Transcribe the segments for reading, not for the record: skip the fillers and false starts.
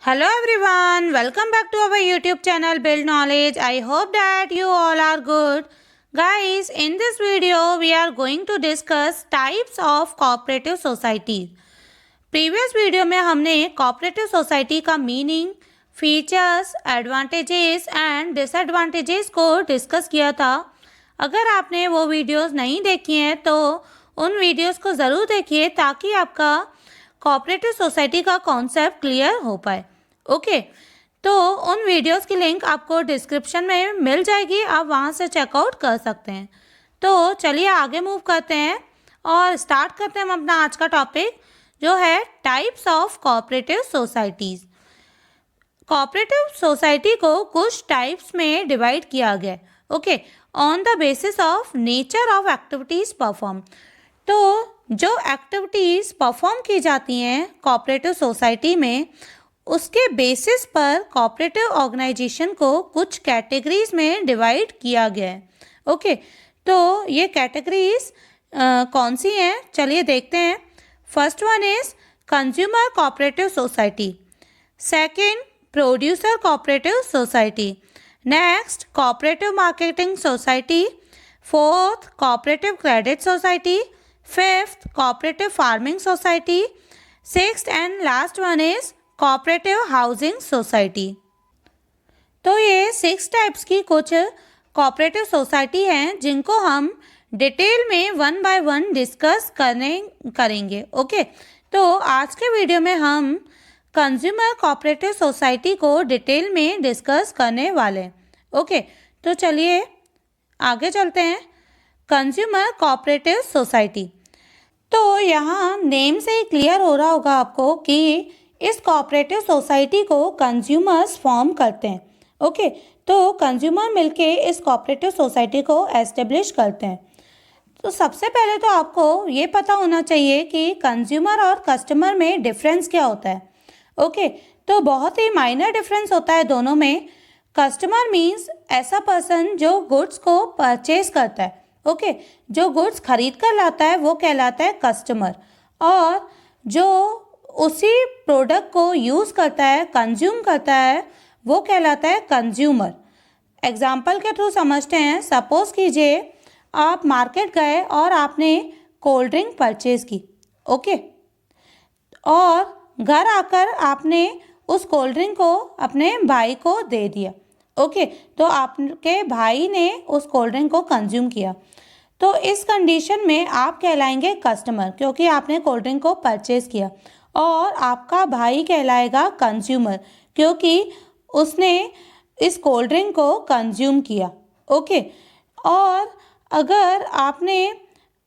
Hello everyone, welcome back to our YouTube channel Build Knowledge. I hope that you all are good. Guys, in this video we are going to discuss types of cooperative society. Previous video में हमने cooperative society का meaning, features, advantages and disadvantages को discuss किया था। अगर आपने वो videos नहीं देखी हैं तो उन वीडियोस को ज़रूर देखिए ताकि आपका कोऑपरेटिव सोसाइटी का कॉन्सेप्ट क्लियर हो पाए। ओके, तो उन वीडियोस की लिंक आपको डिस्क्रिप्शन में मिल जाएगी, आप वहाँ से चेकआउट कर सकते हैं। तो चलिए आगे मूव करते हैं और स्टार्ट करते हैं हम अपना आज का टॉपिक, जो है types of cooperative societies. Cooperative society को कुछ टाइप्स में डिवाइड किया गया, okay, on the basis of nature of activities perform. तो जो एक्टिविटीज़ परफॉर्म की जाती हैं कोऑपरेटिव सोसाइटी में, उसके बेसिस पर कोऑपरेटिव ऑर्गेनाइजेशन को कुछ कैटेगरीज में डिवाइड किया गया है। ओके, तो ये कैटेगरीज कौन सी हैं, चलिए देखते हैं। First one is consumer cooperative society, second producer cooperative society, next cooperative marketing society, fourth cooperative credit society, fifth cooperative farming society, sixth and last one is cooperative housing society. तो ये 6 types की कुछ cooperative society हैं जिनको हम detail में one by one discuss करेंगे। Okay, तो आज के वीडियो में हम कंज्यूमर कोऑपरेटिव सोसाइटी को डिटेल में डिस्कस करने वाले हैं। ओके, तो चलिए आगे चलते हैं। कंज्यूमर कोऑपरेटिव सोसाइटी, तो यहाँ नेम से ही क्लियर हो रहा होगा आपको कि इस कोऑपरेटिव सोसाइटी को कंज्यूमर्स फॉर्म करते हैं। ओके, तो कंज्यूमर मिलके इस कोऑपरेटिव सोसाइटी को एस्टेब्लिश करते हैं। तो सबसे पहले तो आपको ये पता होना चाहिए कि कंज्यूमर और कस्टमर में डिफरेंस क्या होता है। ओके, तो बहुत ही माइनर डिफरेंस होता है दोनों में। कस्टमर मीन्स ऐसा पर्सन जो गुड्स को परचेज करता है। ओके, जो गुड्स खरीद कर लाता है वो कहलाता है कस्टमर, और जो उसी प्रोडक्ट को यूज़ करता है, कंज्यूम करता है, वो कहलाता है कंज्यूमर। एग्जाम्पल के थ्रू समझते हैं। सपोज कीजिए आप मार्केट गए और आपने कोल्ड ड्रिंक परचेज की, ओके, और घर आकर आपने उस कोल्ड ड्रिंक को अपने भाई को दे दिया। ओके, तो आपके भाई ने उस कोल्ड ड्रिंक को कंज्यूम किया। तो इस कंडीशन में आप कहलाएंगे कस्टमर, क्योंकि आपने कोल्ड ड्रिंक को परचेज किया, और आपका भाई कहलाएगा कंज्यूमर, क्योंकि उसने इस कोल्ड ड्रिंक को कंज्यूम किया। ओके, और अगर आपने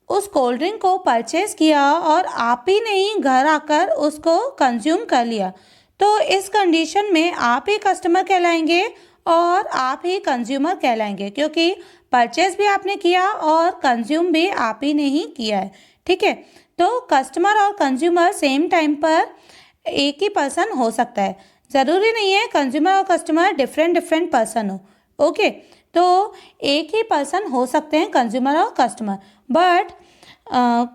उस कोल्ड ड्रिंक को परचेज किया और आप ही नहीं घर आकर उसको कंज्यूम कर लिया, तो इस कंडीशन में आप ही कस्टमर कहलाएंगे और आप ही कंज्यूमर कहलाएंगे, क्योंकि परचेज भी आपने किया और कंज्यूम भी आप ही ने ही किया है। ठीक है, तो कस्टमर और कंज्यूमर सेम टाइम पर एक ही पर्सन हो सकता है, ज़रूरी नहीं है कंज्यूमर और कस्टमर डिफरेंट पर्सन हो। ओके, तो एक ही पर्सन हो सकते हैं कंज्यूमर और कस्टमर, बट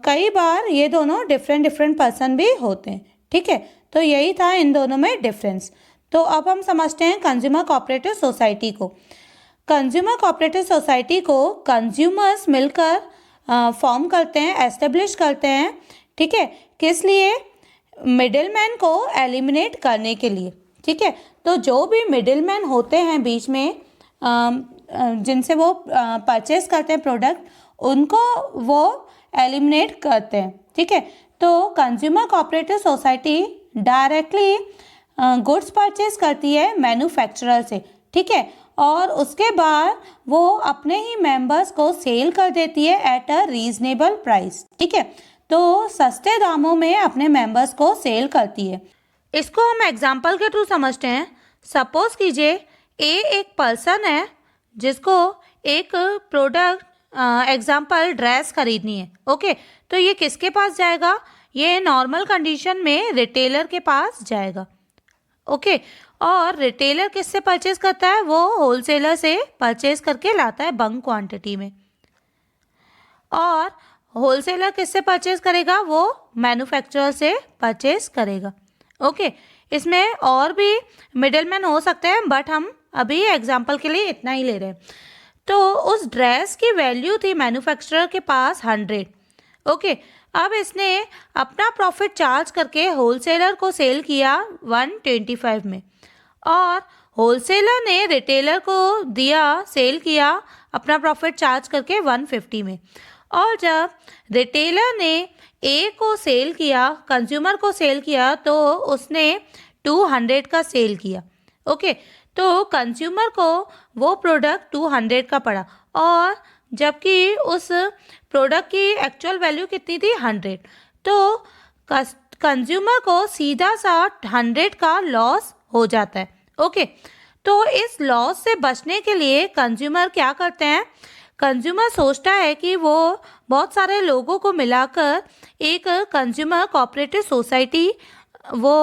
कई बार ये दोनों डिफरेंट पर्सन भी होते हैं। ठीक है, तो यही था इन दोनों में डिफरेंस। तो अब हम समझते हैं कंज्यूमर कोऑपरेटिव सोसाइटी को। कंज्यूमर कोऑपरेटिव सोसाइटी को कंज्यूमर्स मिलकर फॉर्म करते हैं, एस्टेब्लिश करते हैं। ठीक है, किस लिए? मिडिलमैन को एलिमिनेट करने के लिए। ठीक है, तो जो भी मिडिलमैन होते हैं बीच में, जिनसे वो परचेस करते हैं प्रोडक्ट, उनको वो एलिमिनेट करते हैं। ठीक है, तो consumer cooperative society directly goods purchase करती है मैन्युफैक्चरर से। ठीक है, और उसके बाद वो अपने ही मेंबर्स को सेल कर देती है एट अ रीजनेबल प्राइस। ठीक है, तो सस्ते दामों में अपने मेंबर्स को सेल करती है। इसको हम एग्जांपल के थ्रू समझते हैं। सपोज कीजिए एक पर्सन है जिसको एक प्रोडक्ट, एग्जांपल ड्रेस खरीदनी है। ओके, तो ये किसके पास जाएगा? ये नॉर्मल कंडीशन में रिटेलर के पास जाएगा। ओके, और रिटेलर किससे परचेज करता है? वो होलसेलर से परचेज करके लाता है बल्क क्वांटिटी में। और होलसेलर किससे परचेज करेगा? वो मैन्युफैक्चरर से परचेज करेगा। ओके, इसमें और भी मिडलमैन हो सकते हैं, बट हम अभी एग्जाम्पल के लिए इतना ही ले रहे हैं। तो उस ड्रेस की वैल्यू थी मैन्युफैक्चरर के पास 100। ओके, अब इसने अपना प्रॉफिट चार्ज करके होलसेलर को सेल किया 125 में, और होलसेलर ने रिटेलर को सेल किया अपना प्रॉफिट चार्ज करके 150 में। और जब रिटेलर ने ए को सेल किया, कंज्यूमर को सेल किया, तो उसने 200 का सेल किया। ओके, तो कंज्यूमर को वो प्रोडक्ट 200 का पड़ा, और जबकि उस प्रोडक्ट की एक्चुअल वैल्यू कितनी थी 100। तो कंज्यूमर को सीधा सा 100 का लॉस हो जाता है। ओके, तो इस लॉस से बचने के लिए कंज्यूमर क्या करते हैं, कंज्यूमर सोचता है कि वो बहुत सारे लोगों को मिलाकर एक कंज्यूमर कोऑपरेटिव सोसाइटी वो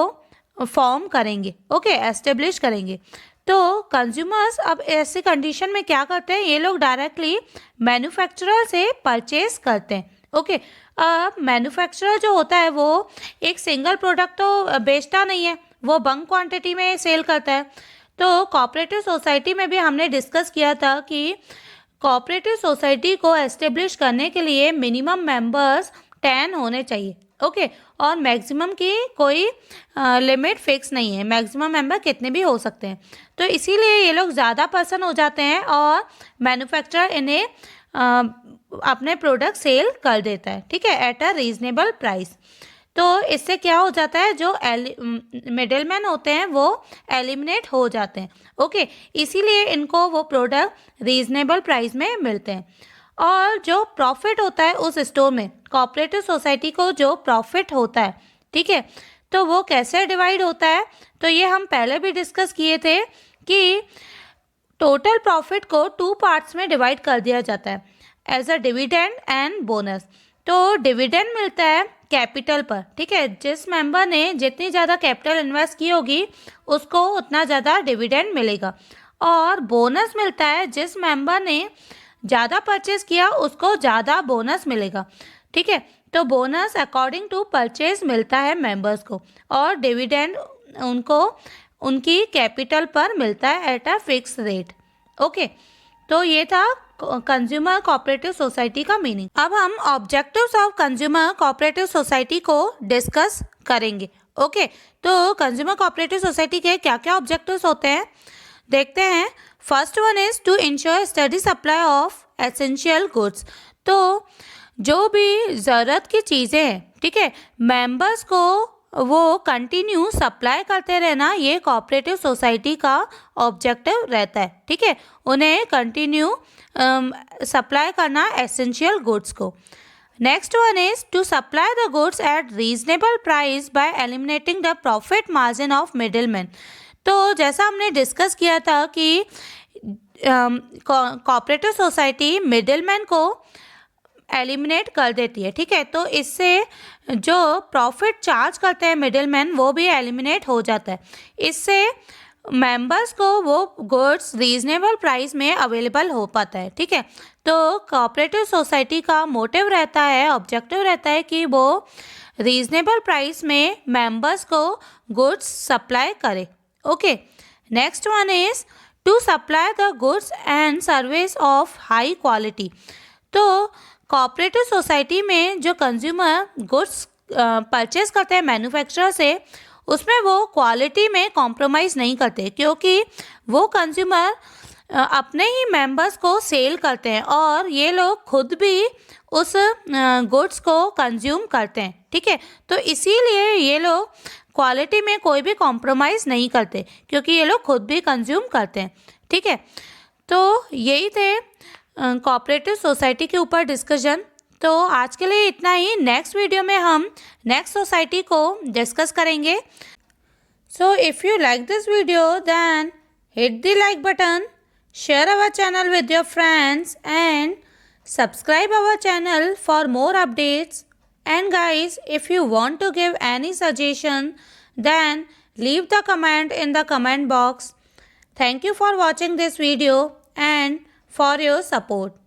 फॉर्म करेंगे। ओके, एस्टेब्लिश करेंगे। तो कंज्यूमर्स अब ऐसी कंडीशन में क्या करते हैं, ये लोग डायरेक्टली मैन्युफैक्चरर से परचेज करते हैं। ओके, अब मैन्युफैक्चरर जो होता है वो एक सिंगल प्रोडक्ट तो बेचता नहीं है, वो बल्क क्वांटिटी में सेल करता है। तो कोऑपरेटिव सोसाइटी में भी हमने डिस्कस किया था कि कोऑपरेटिव सोसाइटी को एस्टेब्लिश करने के लिए मिनिमम मेंबर्स 10 होने चाहिए। ओके, और मैक्सिमम की कोई लिमिट फिक्स नहीं है, मैक्सिमम मेंबर कितने भी हो सकते हैं। तो इसीलिए ये लोग ज़्यादा पर्सन हो जाते हैं और मैन्युफैक्चरर इन्हें अपने प्रोडक्ट सेल कर देता है, ठीक है, एट अ रीजनेबल प्राइस। तो इससे क्या हो जाता है, जो मिडलमैन होते हैं वो एलिमिनेट हो जाते हैं। ओके, इसीलिए इनको वो प्रोडक्ट रीजनेबल प्राइस में मिलते हैं। और जो प्रॉफिट होता है उस स्टोर में, कोऑपरेटिव सोसाइटी को जो प्रॉफिट होता है, ठीक है, तो वो कैसे डिवाइड होता है, तो ये हम पहले भी डिस्कस किए थे कि टोटल प्रॉफिट को 2 पार्ट्स में डिवाइड कर दिया जाता है, as a dividend and bonus. तो डिविडेंड मिलता है कैपिटल पर, ठीक है, जिस मेंबर ने जितनी ज़्यादा कैपिटल इन्वेस्ट की होगी उसको उतना ज़्यादा डिविडेंड मिलेगा। और बोनस मिलता है जिस मेंबर ने ज़्यादा परचेज किया उसको ज़्यादा बोनस मिलेगा, ठीक है। तो बोनस अकॉर्डिंग टू परचेज मिलता है मेंबर्स को, और डिविडेंड उनको उनकी कैपिटल पर मिलता है at a fix rate. Okay, तो ये था कंज्यूमर कोऑपरेटिव सोसाइटी का मीनिंग। अब हम objectives of consumer cooperative society को डिस्कस करेंगे। ओके, तो कंज्यूमर कोऑपरेटिव सोसाइटी के क्या क्या ऑब्जेक्टिव्स होते हैं देखते हैं। First one is to ensure steady supply of essential goods. तो जो भी ज़रूरत की चीज़ें हैं, ठीक है, मेंबर्स को वो कंटिन्यू सप्लाई करते रहना, ये कोऑपरेटिव सोसाइटी का ऑब्जेक्टिव रहता है, ठीक है, उन्हें कंटिन्यू सप्लाई करना एसेंशियल गुड्स को। Next one is to supply the goods at reasonable price by eliminating the profit margin of middleman. तो जैसा हमने डिस्कस किया था कि कोऑपरेटिव सोसाइटी मिडिलमैन को एलिमिनेट कर देती है, ठीक है, तो इससे जो प्रॉफिट चार्ज करते हैं मिडिलमैन वो भी एलिमिनेट हो जाता है। इससे मेंबर्स को वो गुड्स रीजनेबल प्राइस में अवेलेबल हो पाता है, ठीक है। तो कोऑपरेटिव सोसाइटी का मोटिव रहता है, ऑब्जेक्टिव रहता है कि वो रीजनेबल प्राइस में मेंबर्स को गुड्स सप्लाई करे। Okay, next one is to supply the goods and service of high quality. तो कोऑपरेटिव सोसाइटी में जो कंज्यूमर गुड्स परचेज करते हैं मैन्युफैक्चरर से, उसमें वो क्वालिटी में कॉम्प्रोमाइज़ नहीं करते, क्योंकि वो कंज्यूमर अपने ही मेंबर्स को सेल करते हैं और ये लोग खुद भी उस गुड्स को कंज्यूम करते हैं, ठीक है। तो इसीलिए ये लोग क्वालिटी में कोई भी कॉम्प्रोमाइज़ नहीं करते, क्योंकि ये लोग खुद भी कंज्यूम करते हैं, ठीक है। तो यही थे कोऑपरेटिव सोसाइटी के ऊपर डिस्कशन। तो आज के लिए इतना ही। नेक्स्ट वीडियो में हम नेक्स्ट सोसाइटी को डिस्कस करेंगे। So if you like this video then hit the like button, share our channel with your friends and subscribe our channel for more updates. And guys, if you want to give any suggestion, then leave the comment in the comment box. Thank you for watching this video and for your support.